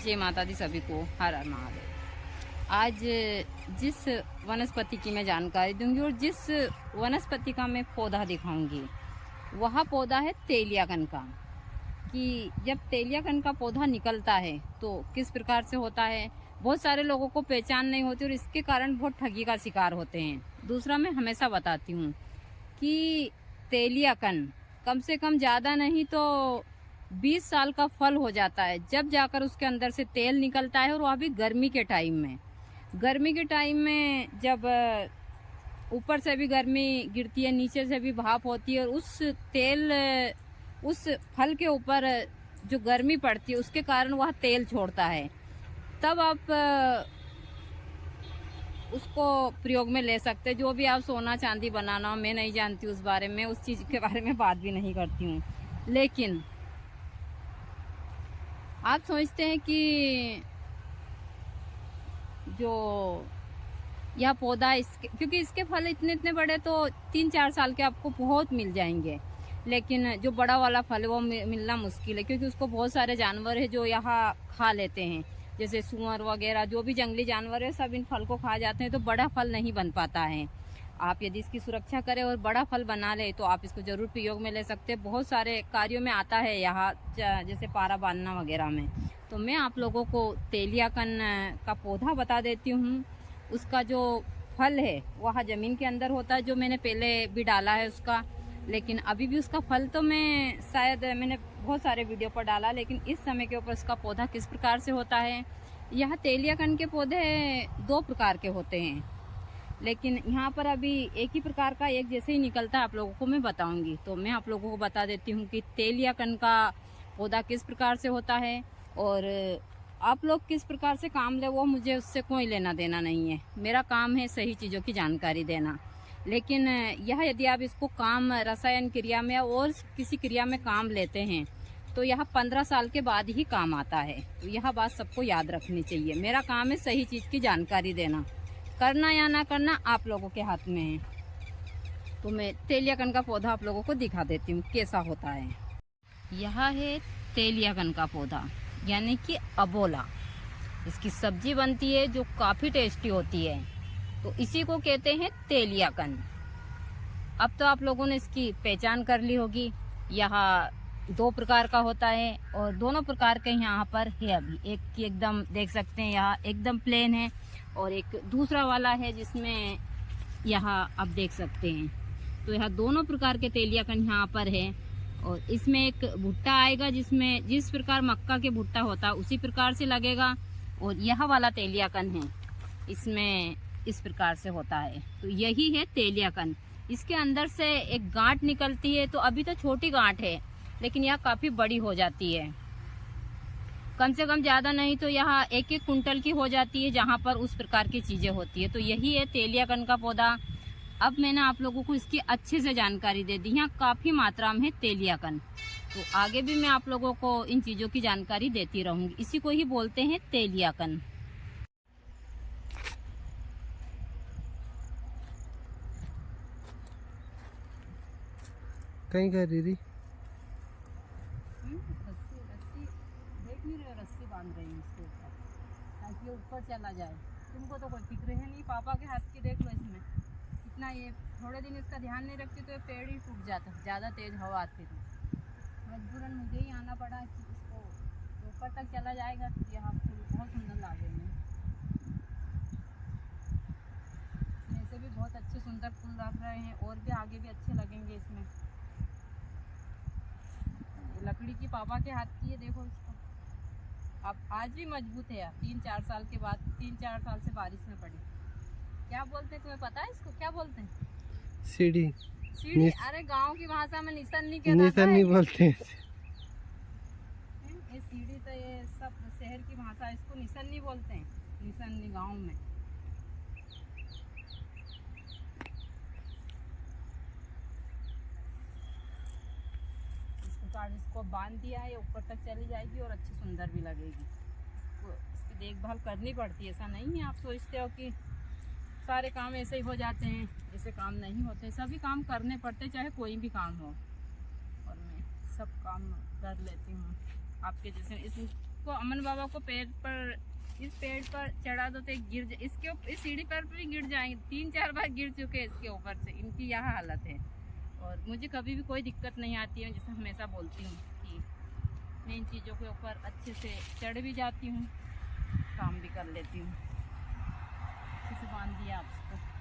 जय माता दी सभी को, हर हर महादेव। आज जिस वनस्पति की मैं जानकारी दूंगी और जिस वनस्पति का मैं पौधा दिखाऊंगी वह पौधा है तेलियाकन का। कि जब तेलियाकन का पौधा निकलता है तो किस प्रकार से होता है, बहुत सारे लोगों को पहचान नहीं होती और इसके कारण बहुत ठगी का शिकार होते हैं। दूसरा, मैं हमेशा बताती हूँ कि तेलियाकन कम से कम ज़्यादा नहीं तो 20 साल का फल हो जाता है, जब जाकर उसके अंदर से तेल निकलता है, और वह भी गर्मी के टाइम में। गर्मी के टाइम में जब ऊपर से भी गर्मी गिरती है, नीचे से भी भाप होती है, और उस तेल उस फल के ऊपर जो गर्मी पड़ती है उसके कारण वह तेल छोड़ता है। तब आप उसको प्रयोग में ले सकते हैं। जो भी आप सोना चांदी बनाना हो, मैं नहीं जानती उस बारे में, उस चीज़ के बारे में बात भी नहीं करती हूँ। लेकिन आप सोचते हैं कि जो यह पौधा क्योंकि इसके फल इतने इतने बड़े तो 3-4 साल के आपको बहुत मिल जाएंगे, लेकिन जो बड़ा वाला फल है वो मिलना मुश्किल है, क्योंकि उसको बहुत सारे जानवर है जो यहाँ खा लेते हैं, जैसे सुअर वगैरह, जो भी जंगली जानवर है सब इन फल को खा जाते हैं, तो बड़ा फल नहीं बन पाता है। आप यदि इसकी सुरक्षा करें और बड़ा फल बना ले तो आप इसको जरूर प्रयोग में ले सकते हैं। बहुत सारे कार्यों में आता है यहाँ, जैसे पारा बांधना वगैरह में। तो मैं आप लोगों को तेलियाकन का पौधा बता देती हूँ। उसका जो फल है वह ज़मीन के अंदर होता है, जो मैंने पहले भी डाला है उसका, लेकिन अभी भी उसका फल तो मैं शायद मैंने बहुत सारे वीडियो पर डाला, लेकिन इस समय के ऊपर उसका पौधा किस प्रकार से होता है। यह तेलियाकन के पौधे 2 प्रकार के होते हैं, लेकिन यहाँ पर अभी एक ही प्रकार का एक जैसे ही निकलता है, आप लोगों को मैं बताऊंगी। तो मैं आप लोगों को बता देती हूँ कि तेलियाकन का पौधा किस प्रकार से होता है, और आप लोग किस प्रकार से काम ले, वो मुझे उससे कोई लेना देना नहीं है। मेरा काम है सही चीज़ों की जानकारी देना। लेकिन यह यदि आप इसको काम रसायन क्रिया में और किसी क्रिया में काम लेते हैं तो यह 15 साल के बाद ही काम आता है। तो यह बात सबको याद रखनी चाहिए। मेरा काम है सही चीज़ की जानकारी देना, करना या ना करना आप लोगों के हाथ में है। तो मैं तेलियाकन का पौधा आप लोगों को दिखा देती हूँ कैसा होता है। यह है तेलियाकन का पौधा, यानी कि अबोला। इसकी सब्जी बनती है जो काफ़ी टेस्टी होती है, तो इसी को कहते हैं तेलियाकन। अब तो आप लोगों ने इसकी पहचान कर ली होगी। यहाँ 2 प्रकार का होता है और दोनों प्रकार के यहाँ पर है। अभी एक की एकदम देख सकते हैं यहाँ एकदम प्लेन है, और एक दूसरा वाला है जिसमें यहाँ आप देख सकते हैं। तो यहाँ दोनों प्रकार के तेलियाकन यहाँ पर है, और इसमें एक भुट्टा आएगा जिसमें जिस प्रकार मक्का के भुट्टा होता है उसी प्रकार से लगेगा, और यह वाला तेलियाकन है इसमें इस प्रकार से होता है। तो यही है तेलियाकन। इसके अंदर से एक गांठ निकलती है, तो अभी तो छोटी गांठ है, लेकिन यह काफी बड़ी हो जाती है। कम से कम ज्यादा नहीं तो यहाँ 1-1 कुंटल की हो जाती है, जहाँ पर उस प्रकार की चीजें होती है। तो यही है तेलियाकन का पौधा। अब मैंने आप लोगों को इसकी अच्छे से जानकारी दे दी। यहाँ काफी मात्रा में है तेलियाकन, तो आगे भी मैं आप लोगों को इन चीजों की जानकारी देती रहूंगी। इसी को ही बोलते हैं तेलियाकन। कहीं कर दीदी रस्सी देख नहीं रहे, रस्सी बांध रही है इसके ऊपर ताकि ये ऊपर चला जाए। तुमको तो कोई फिक्र है नहीं, पापा के हाथ की देख लो। इसमें इतना, ये थोड़े दिन इसका ध्यान नहीं रखती तो ये पेड़ ही टूट जाता, ज़्यादा तेज हवा आती थी। मजबूरन मुझे ही आना पड़ा। इसको ऊपर तक चला जाएगा तो यहाँ फूल बहुत सुंदर लगेंगे। इसमें से भी बहुत अच्छे सुंदर फूल रख रहे हैं, और भी आगे भी अच्छे लगेंगे इसमें। लकड़ी की पापा के हाथ की है, देखो इसको। अब आज भी मजबूत है। 3-4 साल के बाद, 3-4 साल से बारिश में पड़ी। क्या बोलते हैं, तुम्हें पता है इसको क्या बोलते हैं? सीढ़ी। सीढ़ी? अरे गांव की भाषा में निसन्नी कहते हैं। निसन्नी बोलते हैं। ये सीढ़ी तो ये सब शहर की भाषा, इसको निसन्नी बोलते हैं। निसन्नी गाँव में। इसको बांध दिया है, ऊपर तक चली जाएगी और अच्छी सुंदर भी लगेगी। इसकी देखभाल करनी पड़ती है। ऐसा नहीं है आप सोचते हो कि सारे काम ऐसे ही हो जाते हैं, ऐसे काम नहीं होते। सभी काम करने पड़ते, चाहे कोई भी काम हो, और मैं सब काम कर लेती हूँ। आपके जैसे इसको अमन बाबा को पेड़ पर, इस पेड़ पर चढ़ा दो तो इस सीढ़ी पर भी गिर जाएंगे। 3-4 बार गिर चुके हैं इसके ऊपर से, इनकी यह हालत है। और मुझे कभी भी कोई दिक्कत नहीं आती है, जैसे हमेशा बोलती हूँ कि मैं इन चीज़ों के ऊपर अच्छे से चढ़ भी जाती हूँ, काम भी कर लेती हूँ। अच्छे से बांध दिया आप इसको।